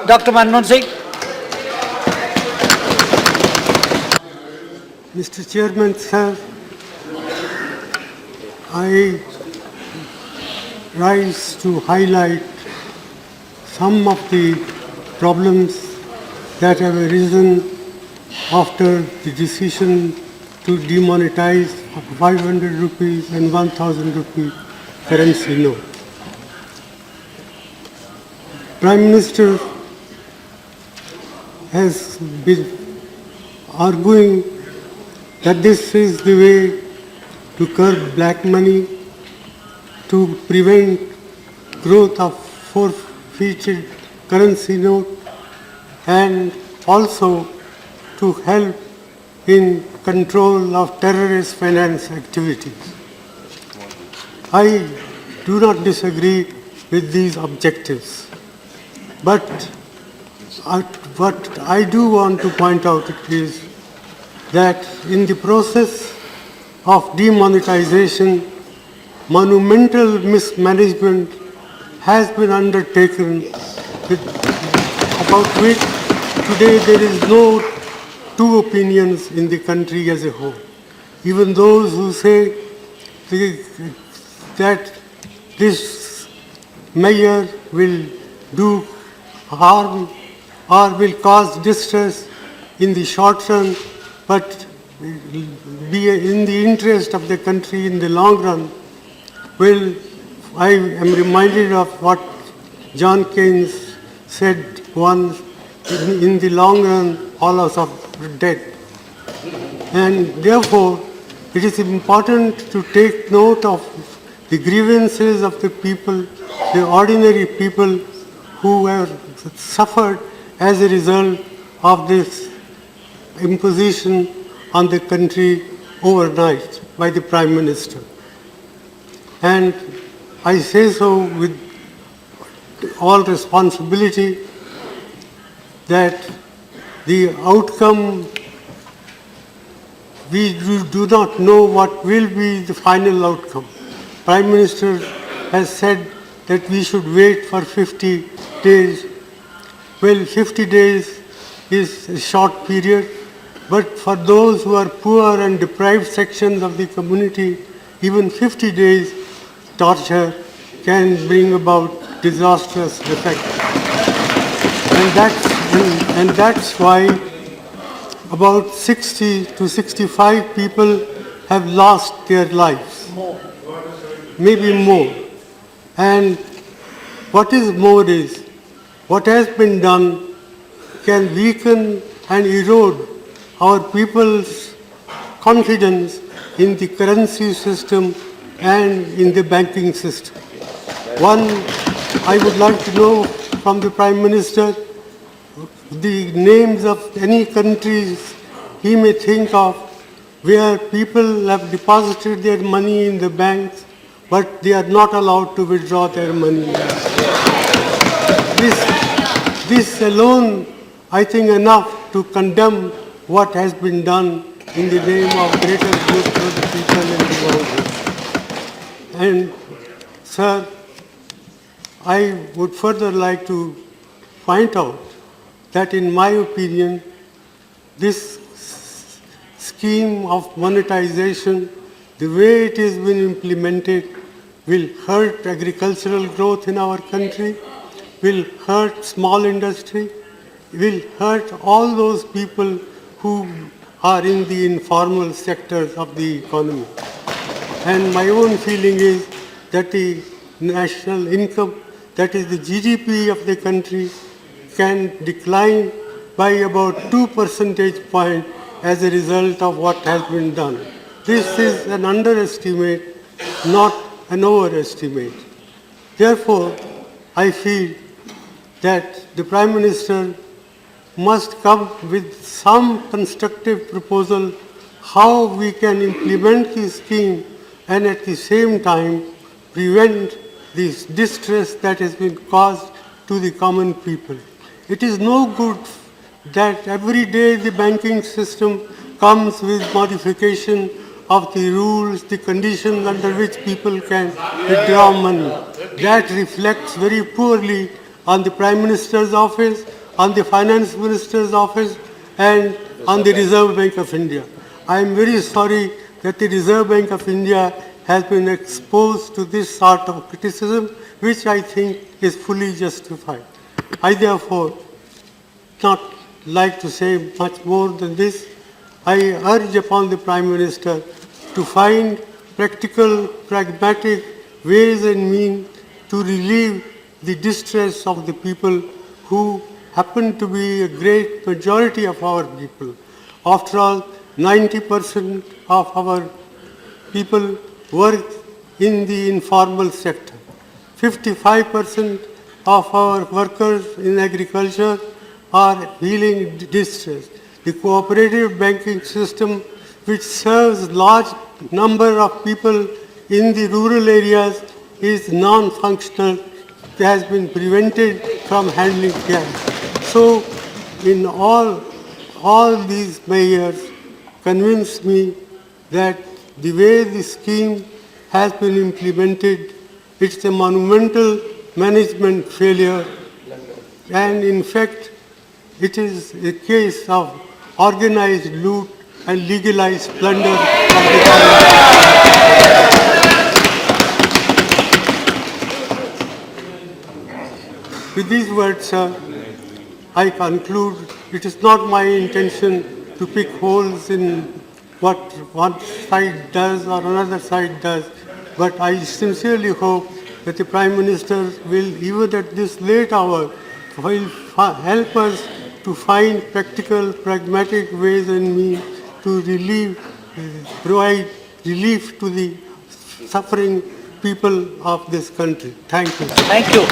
Dr. Manmohan Singh. Mr. Chairman, sir, I rise to highlight some of the problems that have arisen after the decision to demonetize 500 rupees and 1000 rupee currency note. Prime Minister has been arguing that this is the way to curb black money, to prevent growth of forfeited currency note, and also to help in control of terrorist finance activities. I do not disagree with these objectives, but what I do want to point out is that in the process of demonetization, monumental mismanagement has been undertaken, about which today there is no two opinions in the country as a whole. Even those who say that this measure will do harm or will cause distress in the short run, but be in the interest of the country in the long run. Well, I am reminded of what John Keynes said once, in the long run, all of us are dead. And therefore, it is important to take note of the grievances of the people, the ordinary people who have suffered as a result of this imposition on the country overnight by the Prime Minister. And I say so with all responsibility that the outcome, we do not know what will be the final outcome. Prime Minister has said that we should wait for 50 days. Well, 50 days is a short period, but for those who are poor and deprived sections of the community, even 50 days torture can bring about disastrous effect. And that's why about 60 to 65 people have lost their lives. Maybe more. And what is more is, what has been done can weaken and erode our people's confidence in the currency system and in the banking system. One, I would like to know from the Prime Minister the names of any countries he may think of where people have deposited their money in the banks, but they are not allowed to withdraw their money. This alone, I think, enough to condemn what has been done in the name of greater good for the people in the world. And, sir, I would further like to point out that, in my opinion, this scheme of monetization, the way it has been implemented, will hurt agricultural growth in our country, will hurt small industry, will hurt all those people who are in the informal sectors of the economy. And my own feeling is that the national income, that is the GDP of the country, can decline by about 2 percentage points as a result of what has been done. This is an underestimate, not an overestimate. Therefore, I feel that the Prime Minister must come with some constructive proposal how we can implement this scheme and at the same time prevent this distress that has been caused to the common people. It is no good that every day the banking system comes with modification of the rules, the conditions under which people can withdraw money. That reflects very poorly on the Prime Minister's office on the Finance Minister's office and on the Reserve Bank of India. I am very sorry that the Reserve Bank of India has been exposed to this sort of criticism, which I think is fully justified. I therefore not like to say much more than this. I urge upon the Prime Minister to find practical, pragmatic ways and means to relieve the distress of the people who happen to be a great majority of our people. After all, 90% of our people work in the informal sector. 55% of our workers in agriculture are feeling distress. The cooperative banking system, which serves large number of people in the rural areas, is non-functional, has been prevented from handling cash. So, in all these measures convince me that the way the scheme has been implemented, it's a monumental management failure, and in fact, it is a case of organized loot and legalized plunder of the government. With these words, sir, I conclude it is not my intention to pick holes in what one side does or another side does, but I sincerely hope that the Prime Minister will, even at this late hour, will help us to find practical, pragmatic ways and means to provide relief to the suffering people of this country. Thank you. Thank you.